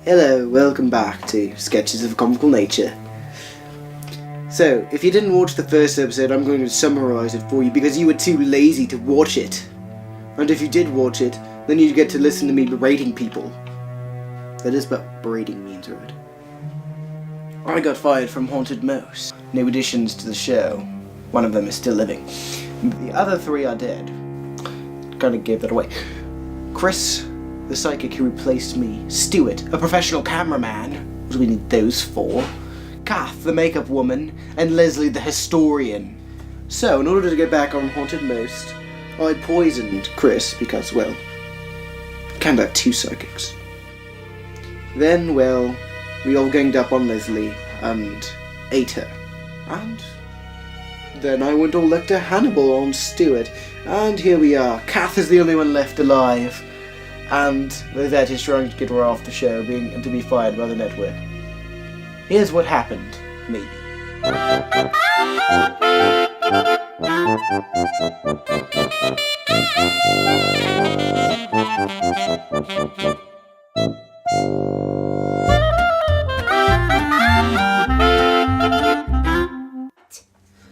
Hello, welcome back to Sketches of a Comical Nature. So, if you didn't watch the first episode, I'm going to summarise it for you because you were too lazy to watch it. And if you did watch it, then you get to listen to me berating people. That is what berating means, right? I got fired from Haunted Mouse. New additions to the show. One of them is still living. The other three are dead. Kinda gave that away. Chris, the psychic who replaced me. Stuart, a professional cameraman. What do we need those for? Kath, the makeup woman. And Leslie, the historian. So, in order to get back on Haunted Most, I poisoned Chris because, well, can't have two psychics. Then, well, we all ganged up on Leslie and ate her. And then I went all Lecter Hannibal on Stuart. And here we are. Kath is the only one left alive. And Lizette is trying to get her off the show, to be fired by the network. Here's what happened, maybe.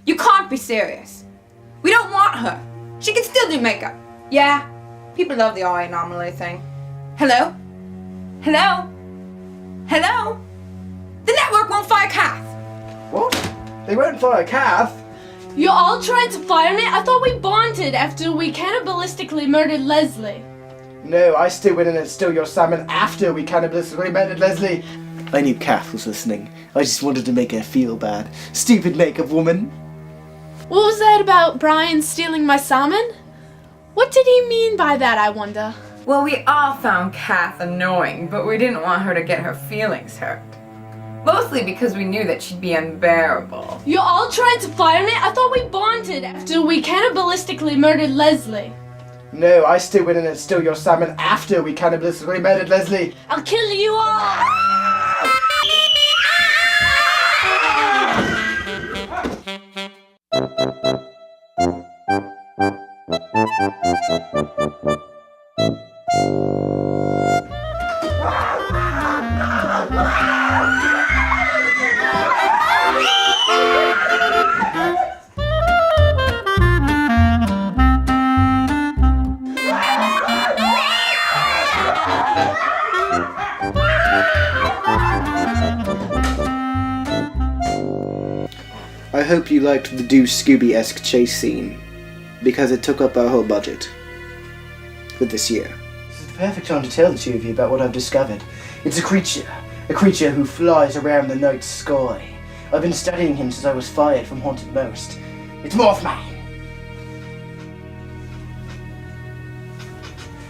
You can't be serious. We don't want her. She can still do makeup. Yeah, people love the eye anomaly thing. Hello? Hello? Hello? The network won't fire Kath. What? They won't fire Kath? You all tried to fire me? I thought we bonded after we cannibalistically murdered Leslie. No, I still went in and stole your salmon after we cannibalistically murdered Leslie. I knew Kath was listening. I just wanted to make her feel bad. Stupid makeup woman. What was that about Brian stealing my salmon? What did he mean by that, I wonder? Well, we all found Kath annoying, but we didn't want her to get her feelings hurt. Mostly because we knew that she'd be unbearable. You all tried to fire me? I thought we bonded after we cannibalistically murdered Leslie. No, I still went in and stole your salmon after we cannibalistically murdered Leslie. I'll kill you all! I hope you liked the Deuce Scooby-esque chase scene, because it took up our whole budget for this year. This is the perfect time to tell the two of you about what I've discovered. It's a creature who flies around the night sky. I've been studying him since I was fired from Haunted Most. It's Mothman!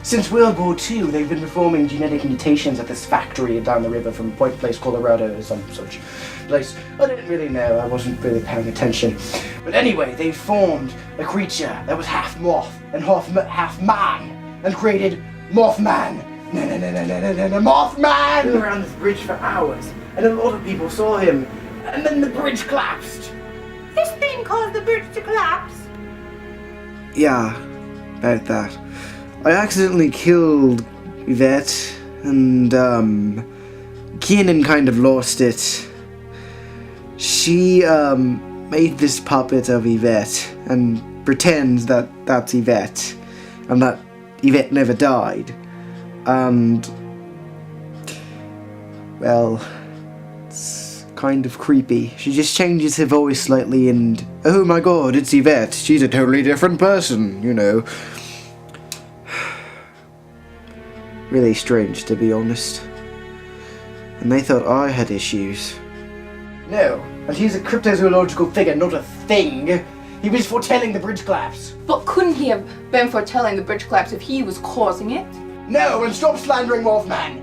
Since World War II, they've been performing genetic mutations at this factory down the river from Point Place, Colorado, or some such place. I didn't really know, I wasn't really paying attention. But anyway, they formed a creature that was half moth and half man, and created Mothman. Mothman! He was around this bridge for hours, and a lot of people saw him, and then the bridge collapsed. This thing caused the bridge to collapse. Yeah, about that. I accidentally killed Yvette, and Keenan kind of lost it. She made this puppet of Yvette and pretends that that's Yvette, and that Yvette never died. And, well, it's kind of creepy. She just changes her voice slightly and, oh my god, it's Yvette. She's a totally different person, you know. Really strange, to be honest. And they thought I had issues. No, and he's a cryptozoological figure, not a thing. He was foretelling the bridge collapse. But couldn't he have been foretelling the bridge collapse if he was causing it? No, and stop slandering Mothman!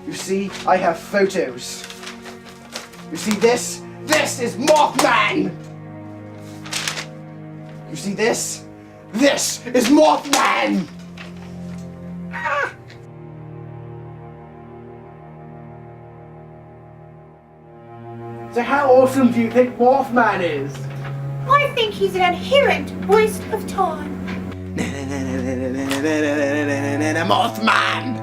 You see, I have photos. You see this? This is Mothman! You see this? This is Mothman! Ah! So how awesome do you think Mothman is? I think he's an inherent waste of time. Mothman!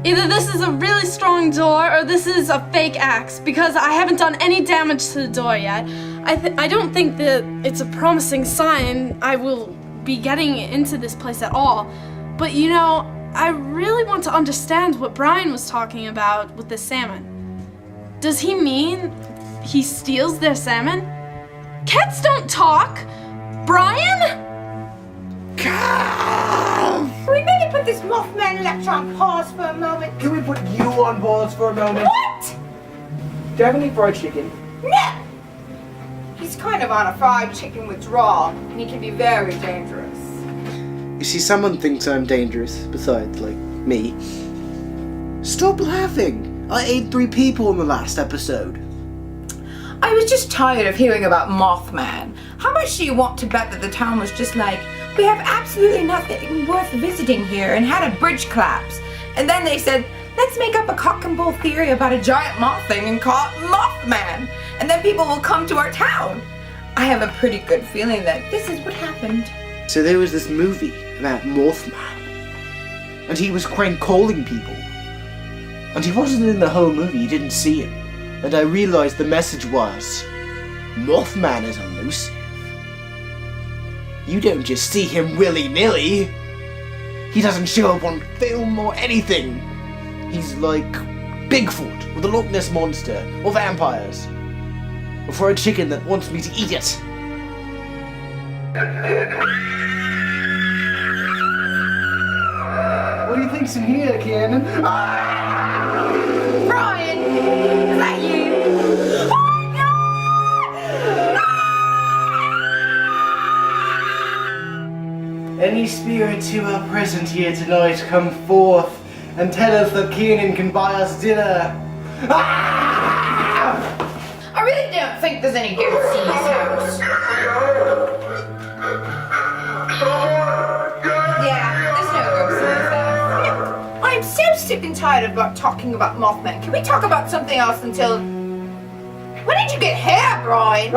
Either this is a really strong door or this is a fake axe, because I haven't done any damage to the door yet. I don't think that it's a promising sign I will be getting into this place at all. But you know, I really want to understand what Brian was talking about with the salmon. Does he mean he steals their salmon? Cats don't talk! Brian? We better put this Mothman lecture on pause for a moment. Can we put you on pause for a moment? What? Do you have any fried chicken? No! He's kind of on a fried chicken withdrawal, and he can be very dangerous. You see, someone thinks I'm dangerous, besides, like, me. Stop laughing! I ate 3 people in the last episode. I was just tired of hearing about Mothman. How much do you want to bet that the town was just like, we have absolutely nothing worth visiting here, and had a bridge collapse? And then they said, let's make up a cock and bull theory about a giant moth thing and call it Mothman. And then people will come to our town. I have a pretty good feeling that this is what happened. So there was this movie about Mothman, and he was crank calling people. And he wasn't in the whole movie, you didn't see him. And I realized the message was, Mothman is elusive. You don't just see him willy-nilly. He doesn't show up on film or anything. He's like Bigfoot, or the Loch Ness Monster, or vampires. Or for a chicken that wants me to eat it. What do you think's in here, Cannon? Brian! Is that you? Oh no! Any spirits who are present here tonight, come forth and tell us that Keenan can buy us dinner. I really don't think there's any ghosts in this house. Yeah, there's no ghosts in this house. I'm so sick and tired of talking about Mothman. Can we talk about something else until... When did you get here, Brian?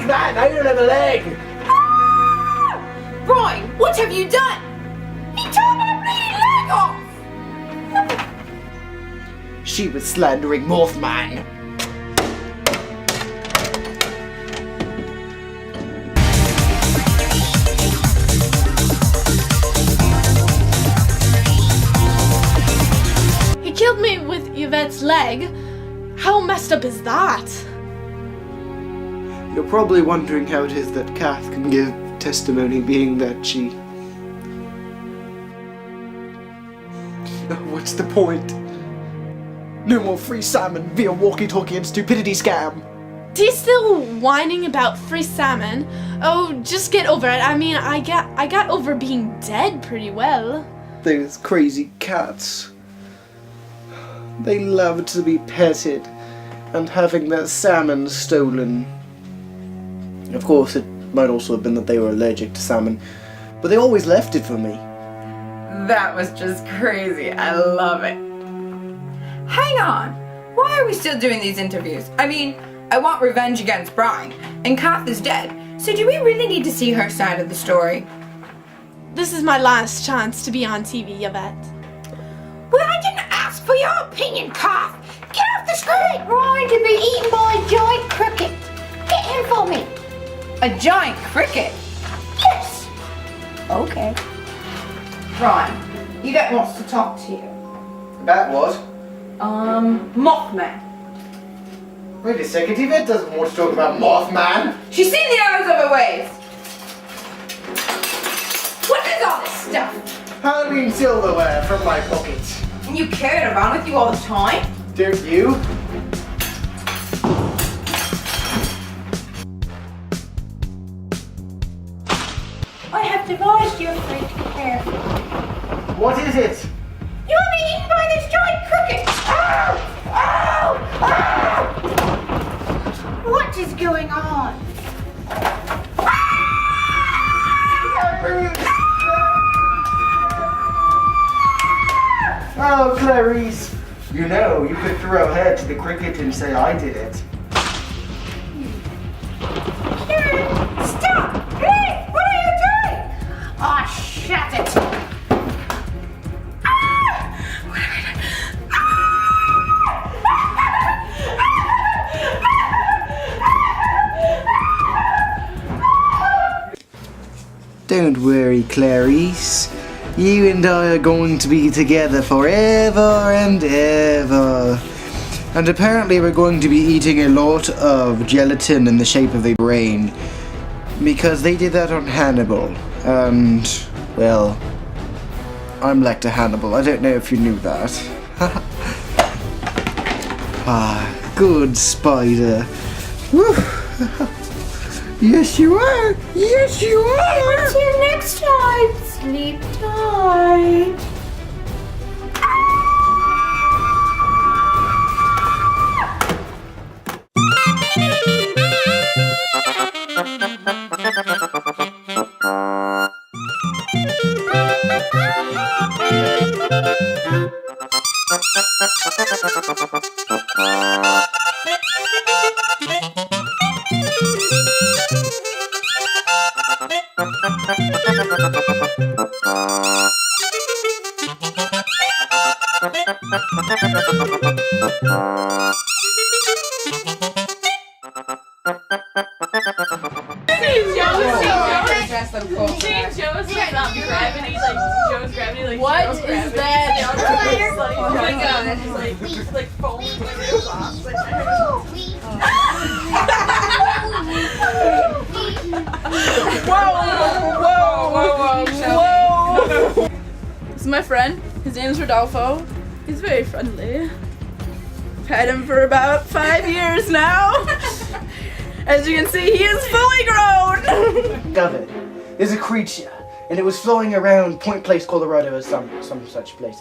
Man, I don't have a leg. Brian, what have you done? He tore my bleeding leg off! She was slandering Mothman. He killed me with Yvette's leg? How messed up is that? You're probably wondering how it is that Kath can give testimony, being that she... What's the point? No more free salmon via walkie-talkie and stupidity scam. He's still whining about free salmon. Oh, just get over it. I mean, I got over being dead pretty well. Those crazy cats. They love to be petted and having their salmon stolen. Of course, it might also have been that they were allergic to salmon, but they always left it for me. That was just crazy. I love it. Hang on. Why are we still doing these interviews? I mean, I want revenge against Brian, and Kath is dead. So do we really need to see her side of the story? This is my last chance to be on TV, Yvette. Well, I didn't ask for your opinion, Kath. Get off the screen! Brian to be eaten by a giant cricket. Get him for me. A giant cricket? Yes. Okay. Brian, Yvette wants to talk to you. That was? Mothman. Wait a second, Yvette doesn't want to talk about Mothman. She's seen the errors of her ways. What is all this stuff? Halloween silverware from my pocket. And you carry it around with you all the time? Don't you? I have devised your fate to prepare for. What is it? You'll be eaten by this giant cricket! Ow! Ow! Ow! What is going on? Oh, Clarice. You know, you could throw her to the cricket and say I did it. Don't worry, Clarice. You and I are going to be together forever and ever. And apparently we're going to be eating a lot of gelatin in the shape of a brain. Because they did that on Hannibal. And, well, I'm Lecter Hannibal. I don't know if you knew that. Ah, good spider. Woo. Yes, you are. Yes, you are. Until next time, sleep tight. What is that? Oh my god. Whoa! This is my friend. His name is Rodolfo. He's very friendly. I've had him for about 5 years now. As you can see, he is fully grown. Of it. There's a creature, and it was flying around Point Place, Colorado, or some such place.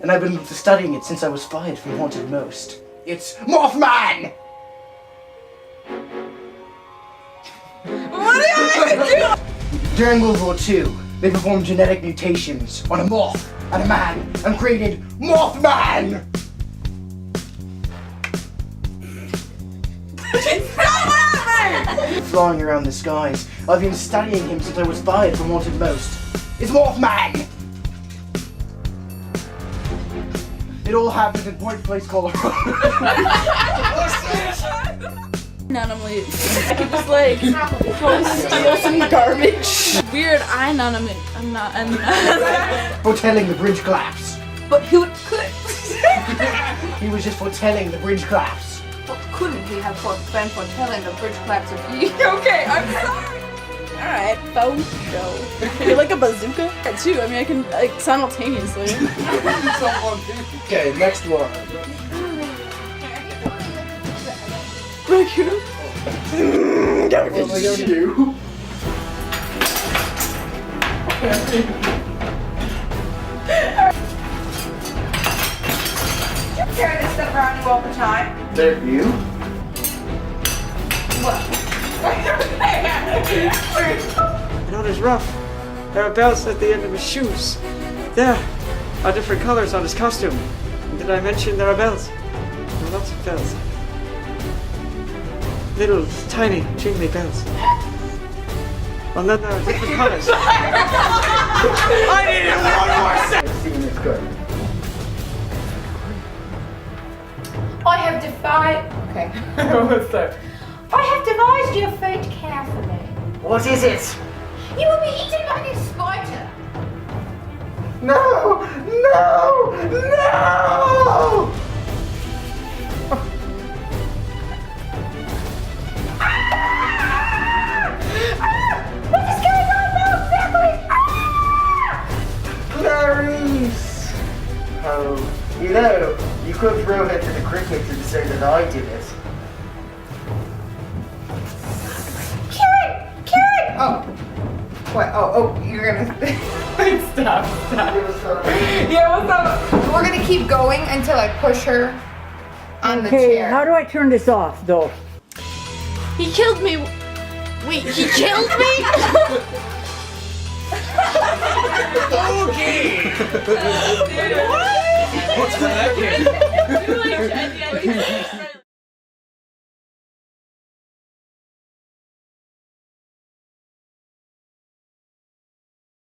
And I've been studying it since I was 5 from Haunted Most. It's Mothman! What do you do? During World War II, they performed genetic mutations on a moth and a man and created Mothman! Flying around the skies. I've been studying him since I was 5 from Haunted Most. It's Mothman! It all happened in Point Place, Colorado. Anomaly. Just like go steal some garbage. Weird anomaly. I'm not. Foretelling the bridge collapse. But who could? He was just foretelling the bridge collapse. But couldn't he have been foretelling the bridge collapse of you? Okay, I'm sorry. Alright, phone show. You're like a bazooka? Yeah, too. I mean, I can like simultaneously. Okay, next one. Look you. What am I going to do? You carry this stuff around you all the time? There you. You know, there's rough. There are belts at the end of his shoes. There are different colors on his costume. And did I mention there are bells? There are lots of bells. Little, tiny, jingly bells. And then there are different colors. I needed one more second! Let's see when it's good. I have defied. Okay. What's that? I have devised your fate carefully. What is it? You will be eaten by this spider. No! No! No! What is going on now, family? Clarice! Oh, you know, you could throw her to the cricket and say that I did it. Karen! Oh. What? Oh, you're gonna. Stop. Yeah, what's up? We're gonna keep going until I push her on the Okay, chair. how do I turn this off, though? He killed me. Wait, he killed me? Okay! What? What's that? You like